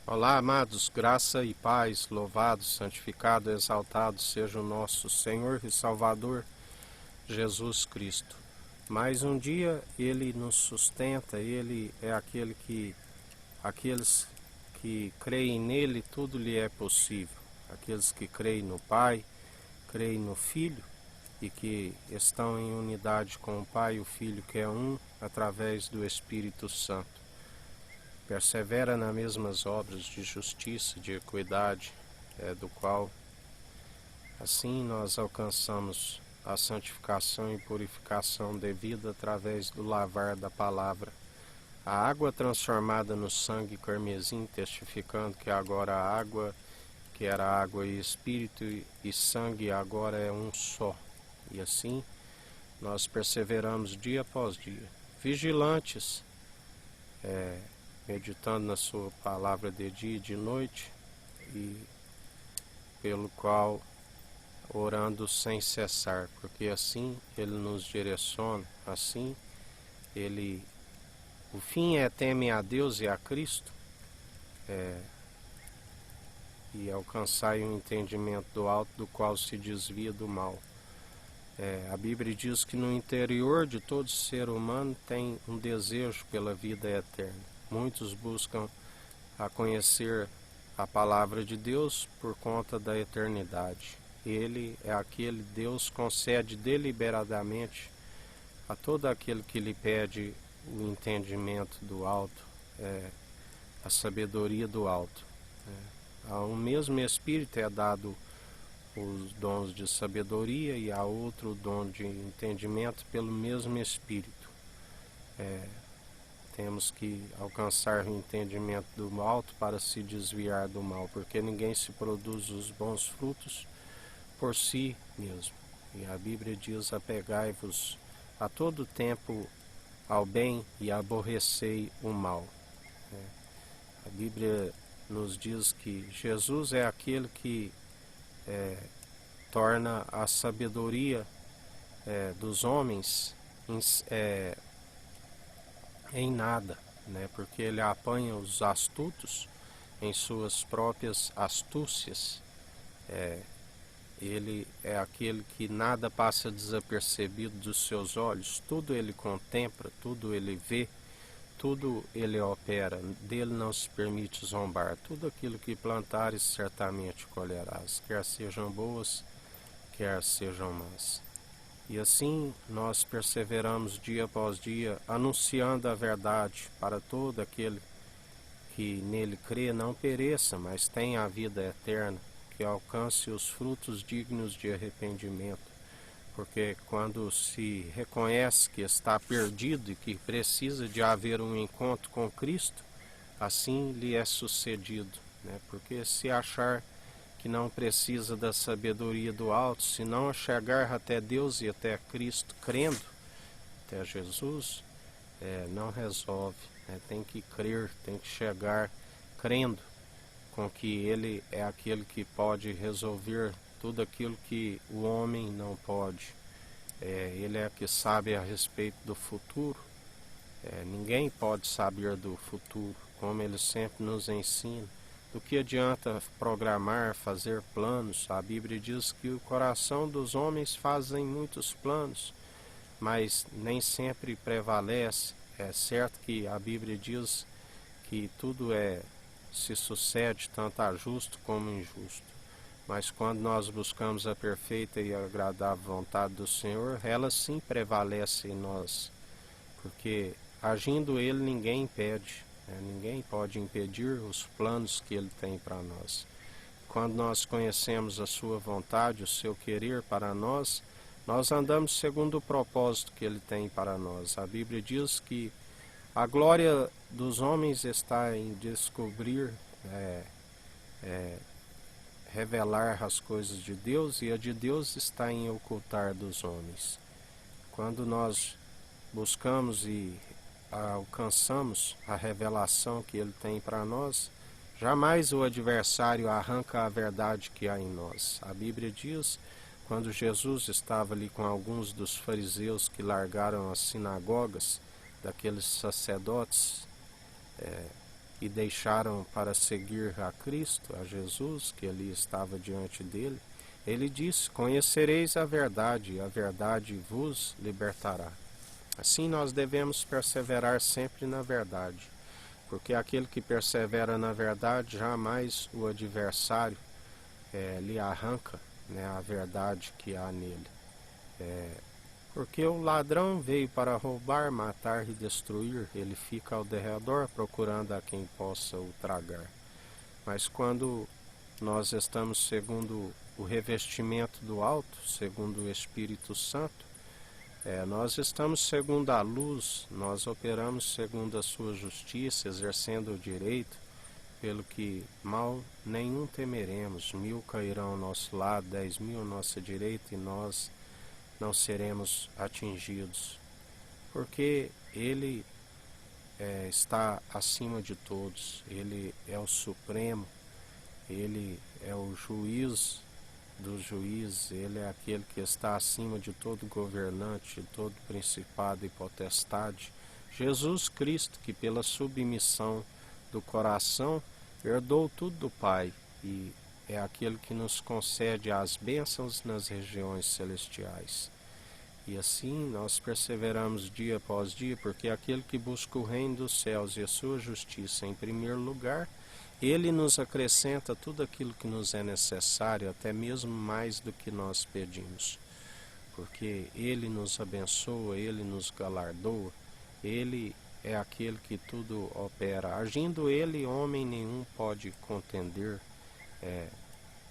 Olá, amados, graça e paz, louvado, santificado, exaltado seja o nosso Senhor e Salvador Jesus Cristo. Mais um dia Ele nos sustenta, Ele é aqueles que creem nele, tudo lhe é possível. Aqueles que creem no Pai, creem no Filho e que estão em unidade com o Pai e o Filho, que é um, através do Espírito Santo. Persevera nas mesmas obras de justiça, de equidade, do qual assim nós alcançamos a santificação e purificação devida através do lavar da palavra. A água transformada no sangue carmesim, testificando que agora a água, que era água e espírito e sangue, agora é um só. E assim nós perseveramos dia após dia, vigilantes, meditando na sua palavra de dia e de noite, e pelo qual orando sem cessar, porque assim Ele nos direciona, assim o fim é temer a Deus e a Cristo, e alcançar um entendimento do alto, do qual se desvia do mal. A Bíblia diz que no interior de todo ser humano tem um desejo pela vida eterna. Muitos buscam a conhecer a palavra de Deus por conta da eternidade. Ele é aquele Deus que concede deliberadamente a todo aquele que lhe pede o entendimento do alto, a sabedoria do alto. Ao mesmo Espírito é dado os dons de sabedoria e a outro dom de entendimento pelo mesmo Espírito. Temos que alcançar o entendimento do alto para se desviar do mal, porque ninguém se produz os bons frutos por si mesmo. E a Bíblia diz: apegai-vos a todo tempo ao bem e aborrecei o mal. A Bíblia nos diz que Jesus é aquele que torna a sabedoria dos homens em nada, porque ele apanha os astutos em suas próprias astúcias. Ele é aquele que nada passa desapercebido dos seus olhos, tudo ele contempla, tudo ele vê, tudo ele opera, dele não se permite zombar. Tudo aquilo que plantares certamente colherás, quer sejam boas, quer sejam más. E assim nós perseveramos dia após dia, anunciando a verdade para todo aquele que nele crê, não pereça, mas tenha a vida eterna, que alcance os frutos dignos de arrependimento. Porque quando se reconhece que está perdido e que precisa de haver um encontro com Cristo, assim lhe é sucedido. Porque se achar que não precisa da sabedoria do alto, se não chegar até Deus e até Cristo crendo, até Jesus, não resolve. Tem que crer, tem que chegar crendo com que Ele é aquele que pode resolver tudo aquilo que o homem não pode. Ele é que sabe a respeito do futuro. Ninguém pode saber do futuro, como Ele sempre nos ensina. Do que adianta programar, fazer planos? A Bíblia diz que o coração dos homens fazem muitos planos, mas nem sempre prevalece. É certo que a Bíblia diz que tudo se sucede, tanto a justo como injusto. Mas quando nós buscamos a perfeita e agradável vontade do Senhor, ela sim prevalece em nós, porque agindo Ele ninguém impede, ninguém pode impedir os planos que Ele tem para nós. Quando nós conhecemos a sua vontade, o seu querer para nós, nós andamos segundo o propósito que Ele tem para nós. A Bíblia diz que a glória dos homens está em descobrir, revelar as coisas de Deus, e a de Deus está em ocultar dos homens. Quando nós buscamos e alcançamos a revelação que Ele tem para nós, jamais o adversário arranca a verdade que há em nós. A Bíblia diz, quando Jesus estava ali com alguns dos fariseus que largaram as sinagogas, daqueles sacerdotes, e deixaram para seguir a Cristo, a Jesus, que ali estava diante dele, ele disse: conhecereis a verdade, e a verdade vos libertará. Assim nós devemos perseverar sempre na verdade, porque aquele que persevera na verdade, jamais o adversário lhe arranca, né, a verdade que há nele. Porque o ladrão veio para roubar, matar e destruir, ele fica ao derredor procurando a quem possa o tragar. Mas quando nós estamos segundo o revestimento do alto, segundo o Espírito Santo, nós estamos segundo a luz, nós operamos segundo a sua justiça, exercendo o direito, pelo que mal nenhum temeremos. 1000 cairão ao nosso lado, 10.000 à nossa direita, e nós não seremos atingidos, porque Ele está acima de todos, Ele é o Supremo, Ele é o juiz dos juízes, Ele é aquele que está acima de todo governante, de todo principado e potestade. Jesus Cristo, que pela submissão do coração herdou tudo do Pai, e é aquele que nos concede as bênçãos nas regiões celestiais. E assim nós perseveramos dia após dia, porque aquele que busca o reino dos céus e a sua justiça em primeiro lugar, ele nos acrescenta tudo aquilo que nos é necessário, até mesmo mais do que nós pedimos. Porque Ele nos abençoa, Ele nos galardoa, Ele é aquele que tudo opera. Agindo Ele, homem nenhum pode contender,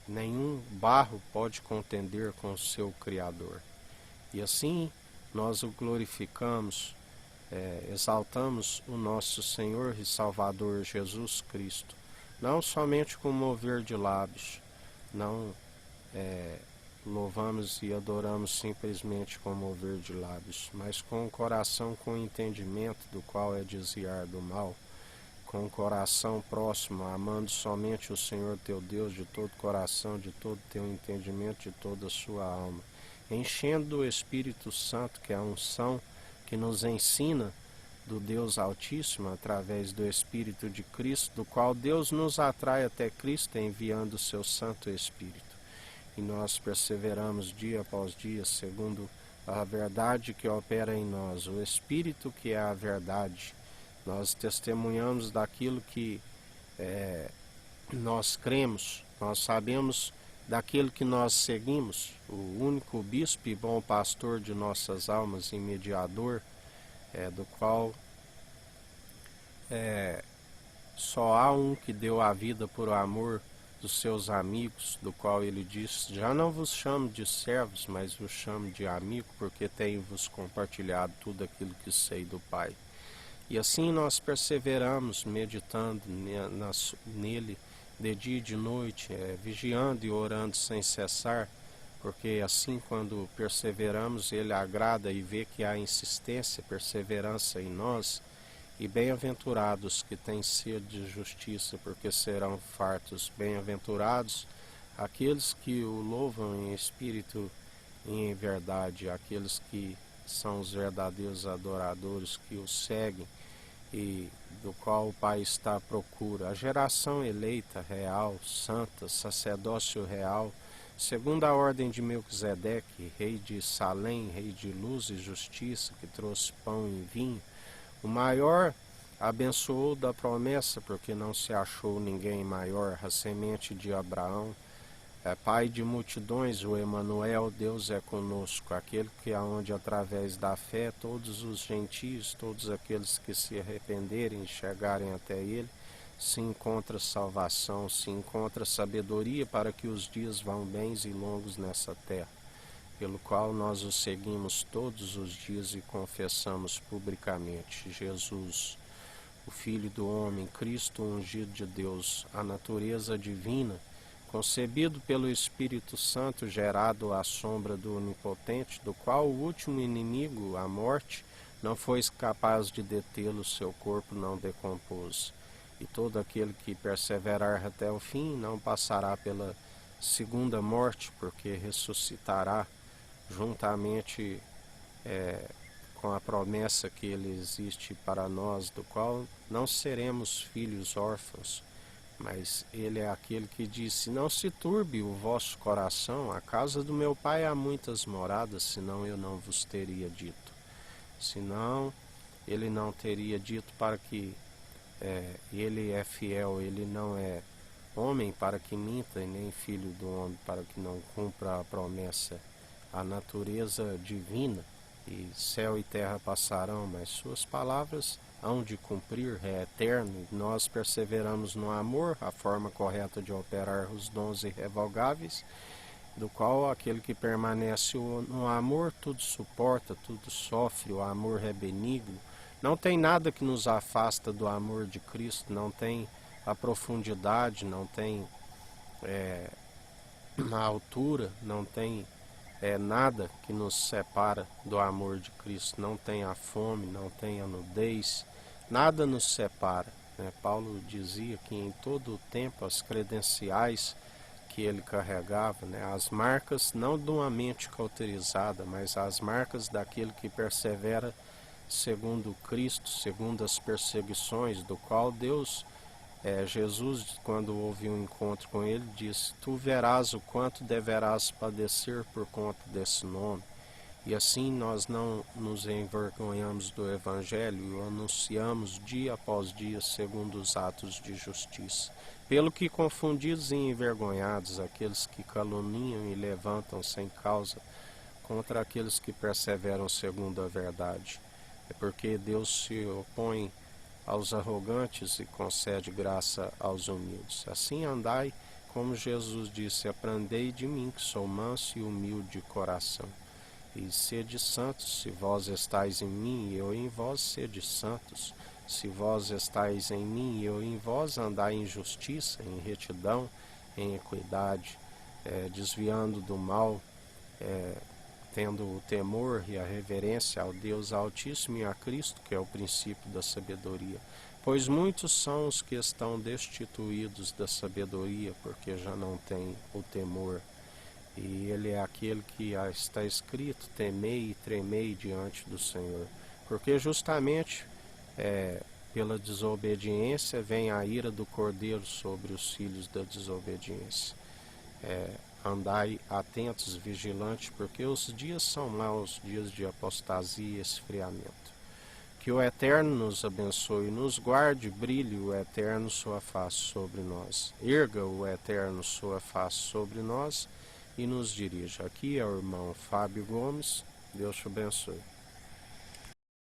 nenhum barro pode contender com o seu Criador. E assim nós o glorificamos, exaltamos o nosso Senhor e Salvador Jesus Cristo, não somente com mover de lábios, não louvamos e adoramos simplesmente com mover de lábios, mas com o coração, com o entendimento do qual é desviar do mal, com o coração próximo, amando somente o Senhor teu Deus de todo coração, de todo teu entendimento, de toda a sua alma, enchendo do Espírito Santo, que é a unção que nos ensina do Deus Altíssimo, através do Espírito de Cristo, do qual Deus nos atrai até Cristo, enviando o seu Santo Espírito. E nós perseveramos dia após dia, segundo a verdade que opera em nós, o Espírito que é a verdade. Nós testemunhamos daquilo que nós cremos, nós sabemos daquilo que nós seguimos, o único bispo e bom pastor de nossas almas e mediador, do qual só há um que deu a vida por amor dos seus amigos, do qual ele diz: já não vos chamo de servos, mas vos chamo de amigo, porque tenho-vos compartilhado tudo aquilo que sei do Pai. E assim nós perseveramos, meditando nele de dia e de noite, vigiando e orando sem cessar, porque assim quando perseveramos, ele agrada e vê que há insistência, perseverança em nós. E bem-aventurados que têm sede de justiça, porque serão fartos. Bem-aventurados aqueles que o louvam em espírito e em verdade, aqueles que são os verdadeiros adoradores, que o seguem e do qual o Pai está à procura. A geração eleita, real, santa, sacerdócio real, segundo a ordem de Melquisedeque, rei de Salém, rei de luz e justiça, que trouxe pão e vinho. O maior abençoou da promessa, porque não se achou ninguém maior, a semente de Abraão, pai de multidões, o Emanuel, Deus é conosco, aquele que aonde através da fé todos os gentios, todos aqueles que se arrependerem e chegarem até ele, se encontra salvação, se encontra sabedoria para que os dias vão bens e longos nessa terra, pelo qual nós o seguimos todos os dias e confessamos publicamente: Jesus, o Filho do homem, Cristo ungido de Deus, a natureza divina, concebido pelo Espírito Santo, gerado à sombra do Onipotente, do qual o último inimigo, a morte, não foi capaz de detê-lo, seu corpo não decompôs. E todo aquele que perseverar até o fim não passará pela segunda morte, porque ressuscitará juntamente com a promessa que Ele existe para nós, do qual não seremos filhos órfãos, mas Ele é aquele que disse: não se turbe o vosso coração, a casa do meu Pai há muitas moradas, senão eu não vos teria dito. Senão Ele não teria dito, para que Ele é fiel, Ele não é homem para que minta, e nem filho do homem para que não cumpra a promessa. A natureza divina, e céu e terra passarão, mas suas palavras hão de cumprir, é eterno, e nós perseveramos no amor, a forma correta de operar os dons irrevogáveis, do qual aquele que permanece no amor tudo suporta, tudo sofre, o amor é benigno. Não tem nada que nos afasta do amor de Cristo, não tem a profundidade, não tem a altura, não tem nada que nos separa do amor de Cristo, não tem a fome, não tem a nudez, nada nos separa. Paulo dizia que em todo o tempo as credenciais que ele carregava, as marcas não de uma mente cauterizada, mas as marcas daquele que persevera segundo Cristo, segundo as perseguições, do qual Jesus, quando houve um encontro com ele, disse: tu verás o quanto deverás padecer por conta desse nome. E assim nós não nos envergonhamos do Evangelho e o anunciamos dia após dia segundo os atos de justiça. Pelo que confundidos e envergonhados aqueles que caluniam e levantam sem causa contra aqueles que perseveram segundo a verdade. É porque Deus se opõe aos arrogantes e concede graça aos humildes. Assim andai, como Jesus disse: aprendei de mim, que sou manso e humilde de coração. E sede santos, se vós estáis em mim e eu em vós, sede santos. Se vós estáis em mim e eu em vós, andai em justiça, em retidão, em equidade, desviando do mal, tendo o temor e a reverência ao Deus Altíssimo e a Cristo, que é o princípio da sabedoria. Pois muitos são os que estão destituídos da sabedoria, porque já não têm o temor. E ele é aquele que está escrito: temei e tremei diante do Senhor. Porque justamente pela desobediência vem a ira do Cordeiro sobre os filhos da desobediência. Andai atentos, vigilantes, porque os dias são maus, dias de apostasia e esfriamento. Que o Eterno nos abençoe e nos guarde, brilhe o Eterno sua face sobre nós. Erga o Eterno sua face sobre nós e nos dirija. Aqui é o irmão Fábio Gomes. Deus te abençoe.